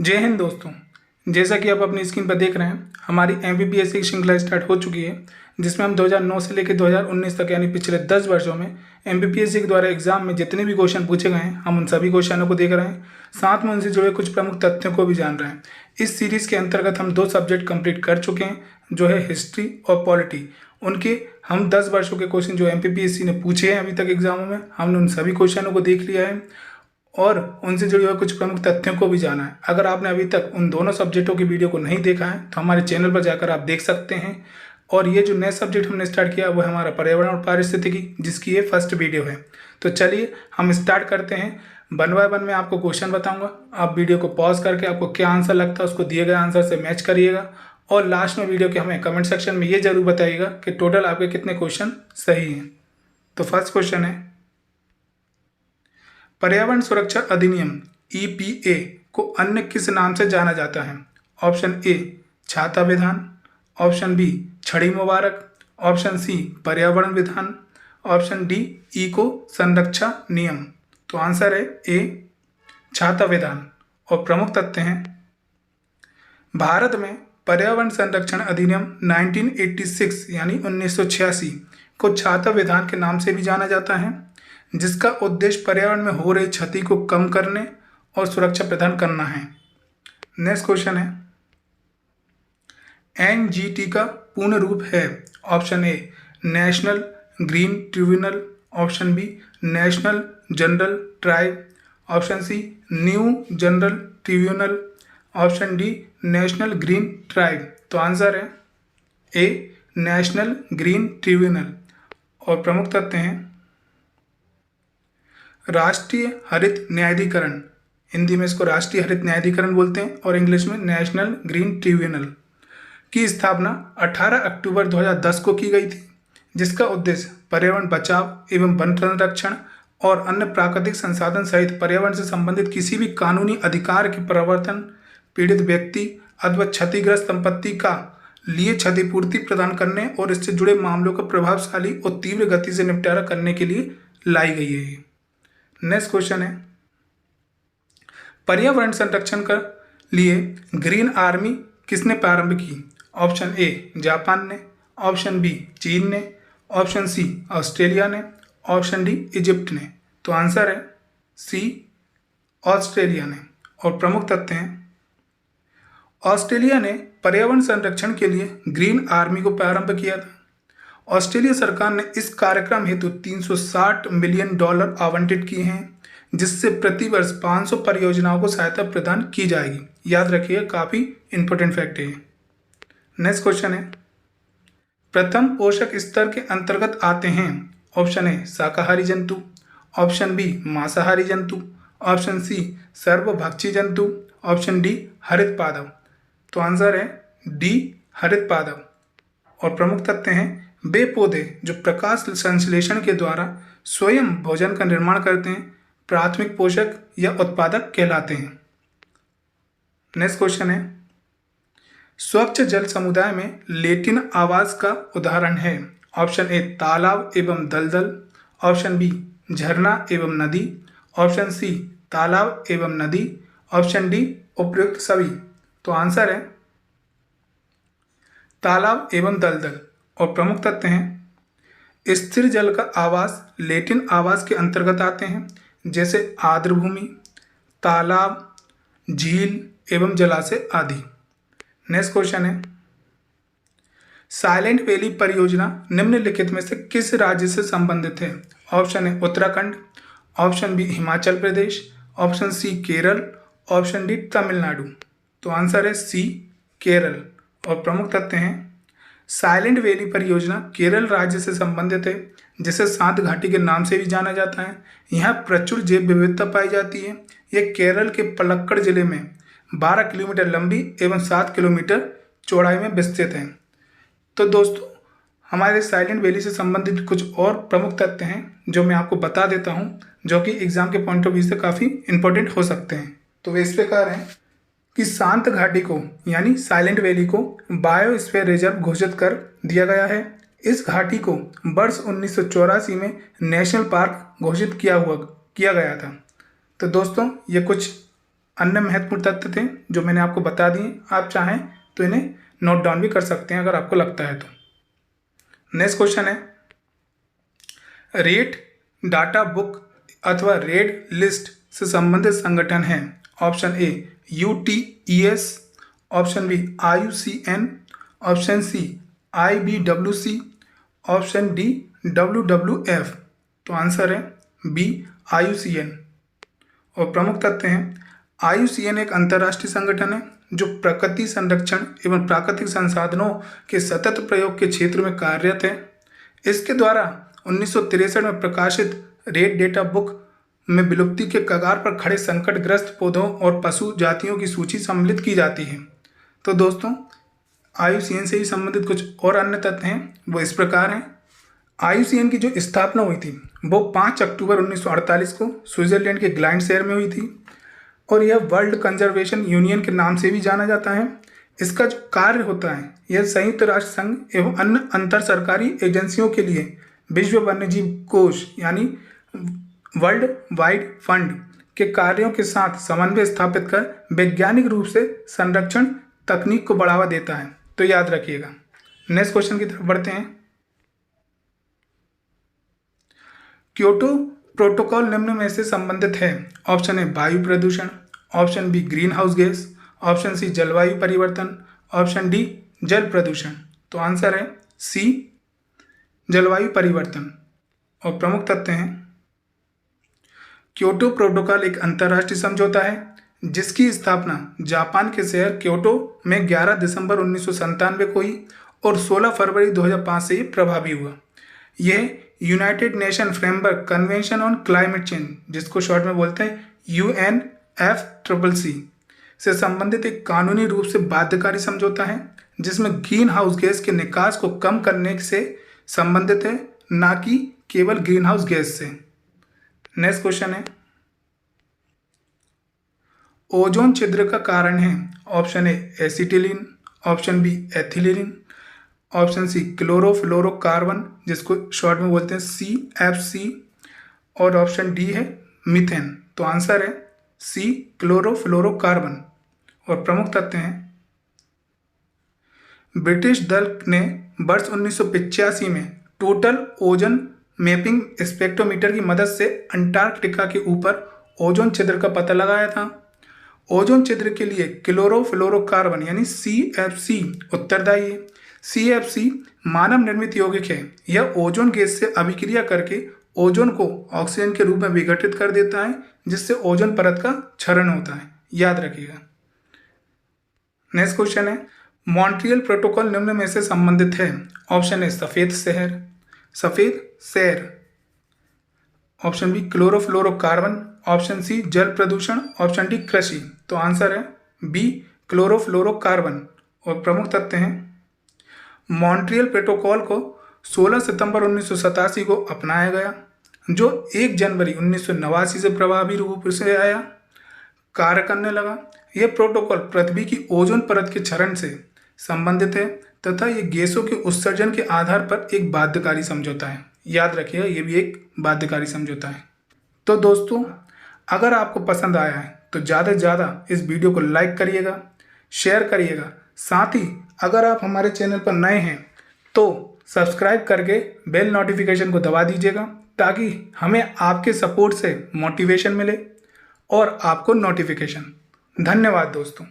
जय हिंद दोस्तों। जैसा कि आप अपनी स्क्रीन पर देख रहे हैं, हमारी एमपीपीएससी की श्रृंखला स्टार्ट हो चुकी है, जिसमें हम 2009 से लेकर 2019 तक यानी पिछले 10 वर्षों में एमपीपीएससी के द्वारा एग्जाम में जितने भी क्वेश्चन पूछे गए हैं, हम उन सभी क्वेश्चनों को देख रहे हैं, साथ में उनसे जुड़े कुछ प्रमुख तथ्यों को भी जान रहे हैं। इस सीरीज़ के अंतर्गत हम 2 सब्जेक्ट कंप्लीट कर चुके हैं, जो है हिस्ट्री और पॉलिटी। उनके हम 10 वर्षों के क्वेश्चन जो एमपीपीएससी ने पूछे हैं अभी तक एग्जामों में, हमने उन सभी क्वेश्चनों को देख लिया है और उनसे जुड़े हुए कुछ प्रमुख तथ्यों को भी जाना है। अगर आपने अभी तक उन दोनों सब्जेक्टों की वीडियो को नहीं देखा है तो हमारे चैनल पर जाकर आप देख सकते हैं। और ये जो नया सब्जेक्ट हमने स्टार्ट किया वो है हमारा पर्यावरण और पारिस्थितिकी, जिसकी ये फर्स्ट वीडियो है। तो चलिए हम स्टार्ट करते हैं। 1 बाय 1 में आपको क्वेश्चन बताऊंगा, आप वीडियो को पॉज करके आपको क्या आंसर लगता है उसको दिए गए आंसर से मैच करिएगा, और लास्ट में वीडियो के हमें कमेंट सेक्शन में ये जरूर बताइएगा कि टोटल आपके कितने क्वेश्चन सही हैं। तो फर्स्ट क्वेश्चन है, पर्यावरण सुरक्षा अधिनियम EPA को अन्य किस नाम से जाना जाता है? ऑप्शन ए छाता विधान, ऑप्शन बी छड़ी मुबारक, ऑप्शन सी पर्यावरण विधान, ऑप्शन डी इको संरक्षा नियम। तो आंसर है ए छाता विधान। और प्रमुख तथ्य हैं, भारत में पर्यावरण संरक्षण अधिनियम 1986 यानी 1986 को छाता विधान के नाम से भी जाना जाता है, जिसका उद्देश्य पर्यावरण में हो रही क्षति को कम करने और सुरक्षा प्रदान करना है। नेक्स्ट क्वेश्चन है, NGT का पूर्ण रूप है? Option A national green tribunal, option B national general tribe, option C new general tribunal, option D national green tribe. तो आंसर है ए नेशनल ग्रीन ट्रिब्यूनल। और प्रमुख तथ्य हैं, राष्ट्रीय हरित न्यायाधिकरण, हिंदी में इसको राष्ट्रीय हरित न्यायाधिकरण बोलते हैं और इंग्लिश में नेशनल ग्रीन ट्रिब्यूनल, की स्थापना 18 अक्टूबर 2010 को की गई थी, जिसका उद्देश्य पर्यावरण बचाव एवं वन संरक्षण और अन्य प्राकृतिक संसाधन सहित पर्यावरण से संबंधित किसी भी कानूनी अधिकार के प्रवर्तन, पीड़ित व्यक्ति अथवा क्षतिग्रस्त संपत्ति का लिए क्षतिपूर्ति प्रदान करने और इससे जुड़े मामलों का प्रभावशाली और तीव्र गति से निपटारा करने के लिए लाई गई है। नेक्स्ट क्वेश्चन है, पर्यावरण संरक्षण के लिए ग्रीन आर्मी किसने प्रारंभ की? ऑप्शन ए जापान ने, ऑप्शन बी चीन ने, ऑप्शन सी ऑस्ट्रेलिया ने, ऑप्शन डी इजिप्ट ने। तो आंसर है सी ऑस्ट्रेलिया ने। और प्रमुख तथ्य हैं, ऑस्ट्रेलिया ने पर्यावरण संरक्षण के लिए ग्रीन आर्मी को प्रारंभ किया था। ऑस्ट्रेलिया सरकार ने इस कार्यक्रम हेतु $360 मिलियन आवंटित किए हैं, जिससे प्रतिवर्ष 500 परियोजनाओं को सहायता प्रदान की जाएगी। याद रखिए, काफ़ी इंपॉर्टेंट फैक्ट है। नेक्स्ट क्वेश्चन है, प्रथम पोषक स्तर के अंतर्गत आते हैं? ऑप्शन ए शाकाहारी जंतु, ऑप्शन बी मांसाहारी जंतु, ऑप्शन सी सर्वभक्षी जंतु, ऑप्शन डी हरित पादप। तो आंसर है डी हरित पादप। और प्रमुख तथ्य हैं, वे पौधे जो प्रकाश संश्लेषण के द्वारा स्वयं भोजन का निर्माण करते हैं प्राथमिक पोषक या उत्पादक कहलाते हैं। नेक्स्ट क्वेश्चन है, स्वच्छ जल समुदाय में लैटिन आवास का उदाहरण है? ऑप्शन ए तालाब एवं दलदल, ऑप्शन बी झरना एवं नदी, ऑप्शन सी तालाब एवं नदी, ऑप्शन डी उपयुक्त सभी। तो आंसर है तालाब एवं दलदल। और प्रमुख तथ्य हैं, स्थिर जल का आवास लैटिन आवास के अंतर्गत आते हैं, जैसे आर्द्र भूमि, तालाब, झील एवं जलाशय आदि। नेक्स्ट क्वेश्चन है, साइलेंट वैली परियोजना निम्नलिखित में से किस राज्य से संबंधित है? ऑप्शन है Uttarakhand, option B Himachal Pradesh, option C Kerala, option D Tamil Nadu. तो आंसर है सी केरल। और प्रमुख तथ्य हैं, साइलेंट वैली परियोजना केरल राज्य से संबंधित है, जिसे शांत घाटी के नाम से भी जाना जाता है। यहाँ प्रचुर जैव विविधता पाई जाती है। यह केरल के पलक्कड़ जिले में 12 किलोमीटर लंबी एवं 7 किलोमीटर चौड़ाई में विस्तृत है। तो दोस्तों, हमारे साइलेंट वैली से संबंधित कुछ और प्रमुख तथ्य हैं जो मैं आपको बता देता हूँ, जो कि एग्जाम के पॉइंट ऑफ व्यू से काफ़ी इंपॉर्टेंट हो सकते हैं। तो वे इस प्रकार हैं कि शांत घाटी को यानी साइलेंट वैली को बायोस्फीयर रिजर्व घोषित कर दिया गया है। इस घाटी को वर्ष 1984 में नेशनल पार्क घोषित किया गया था। तो दोस्तों, ये कुछ अन्य महत्वपूर्ण तथ्य थे जो मैंने आपको बता दिए। आप चाहें तो इन्हें नोट डाउन भी कर सकते हैं अगर आपको लगता है तो। नेक्स्ट क्वेश्चन है, रेट डाटा बुक अथवा रेड लिस्ट से संबंधित संगठन है। Option A UTES, option B IUCN, option C IBWC, option D WWF। तो आंसर है बी IUCN। और प्रमुख तथ्य हैं, IUCN एक अंतर्राष्ट्रीय संगठन है जो प्रकृति संरक्षण एवं प्राकृतिक संसाधनों के सतत प्रयोग के क्षेत्र में कार्यरत है। इसके द्वारा 1963 में प्रकाशित रेड डेटा बुक में विलुप्ति के कगार पर खड़े संकटग्रस्त पौधों और पशु जातियों की सूची सम्मिलित की जाती है। तो दोस्तों, IUCN से ही संबंधित कुछ और अन्य तथ्य हैं, वो इस प्रकार हैं। IUCN की जो स्थापना हुई थी वो 5 अक्टूबर 1948 को स्विट्जरलैंड के ग्लाइंड शहर में हुई थी और यह वर्ल्ड कंजर्वेशन यूनियन के नाम से भी जाना जाता है। इसका जो कार्य होता है, यह संयुक्त राष्ट्र संघ एवं अन्य अंतर सरकारी एजेंसियों के लिए विश्व वन्यजीव कोष यानी वर्ल्ड वाइड फंड के कार्यों के साथ समन्वय स्थापित कर वैज्ञानिक रूप से संरक्षण तकनीक को बढ़ावा देता है। तो याद रखिएगा। नेक्स्ट क्वेश्चन की तरफ बढ़ते हैं। क्योटो प्रोटोकॉल निम्न में से संबंधित है। ऑप्शन ए वायु प्रदूषण, option B greenhouse gas, option C जलवायु परिवर्तन, ऑप्शन डी जल प्रदूषण। तो आंसर है सी जलवायु परिवर्तन। और प्रमुख तथ्य हैं, क्योटो प्रोटोकॉल एक अंतर्राष्ट्रीय समझौता है जिसकी स्थापना जापान के शहर क्योटो में 11 दिसंबर 1997 को हुई और 16 फरवरी 2005 से ये प्रभावी हुआ। यह United nation framework convention on climate change, जिसको शॉर्ट में बोलते हैं UNFCCC, से संबंधित एक कानूनी रूप से बाध्यकारी समझौता है जिसमें ग्रीन हाउस गैस के निकास को कम करने से संबंधित है, ना कि केवल ग्रीन हाउस गैस से। नेक्स्ट क्वेश्चन है, ओजोन छिद्र का कारण है। Option A acetylene, option B ethylene, option C chlorofluorocarbon, जिसको शॉर्ट में बोलते हैं CFC, और ऑप्शन डी है मीथेन। तो आंसर है सी क्लोरोफ्लोरोकार्बन। और प्रमुख तथ्य हैं, ब्रिटिश दल ने वर्ष 1985 में टोटल ओजोन मैपिंग स्पेक्ट्रोमीटर की मदद से अंटार्कटिका के ऊपर ओजोन छिद्र का पता लगाया था। ओजोन छिद्र के लिए क्लोरोफ्लोरोकार्बन यानी CFC उत्तरदायी है। CFC मानव निर्मित यौगिक है। यह ओजोन गैस से अभिक्रिया करके ओजोन को ऑक्सीजन के रूप में विघटित कर देता है, जिससे ओजोन परत का क्षरण होता है। याद रखिएगा। नेक्स्ट क्वेश्चन है, मॉन्ट्रियल प्रोटोकॉल निम्न में से संबंधित है। ऑप्शन ए सफेद शहर, option B chlorofluorocarbon, option C जल प्रदूषण, ऑप्शन डी कृषि। तो आंसर है बी क्लोरोफ्लोरोकार्बन। और प्रमुख तथ्य हैं, मॉन्ट्रियल प्रोटोकॉल को 16 सितंबर 1987 को अपनाया गया, जो 1 जनवरी 1989 से प्रभावी रूप से कार्य करने लगा। यह प्रोटोकॉल पृथ्वी की ओजोन परत के क्षरण से संबंधित है तथा ये गैसों के उत्सर्जन के आधार पर एक बाध्यकारी समझौता है। याद रखिएगा, ये भी एक बाध्यकारी समझौता है। तो दोस्तों, अगर आपको पसंद आया है तो ज़्यादा से ज़्यादा इस वीडियो को लाइक करिएगा, शेयर करिएगा। साथ ही अगर आप हमारे चैनल पर नए हैं तो सब्सक्राइब करके बेल नोटिफिकेशन को दबा दीजिएगा, ताकि हमें आपके सपोर्ट से मोटिवेशन मिले और आपको नोटिफिकेशन। धन्यवाद दोस्तों।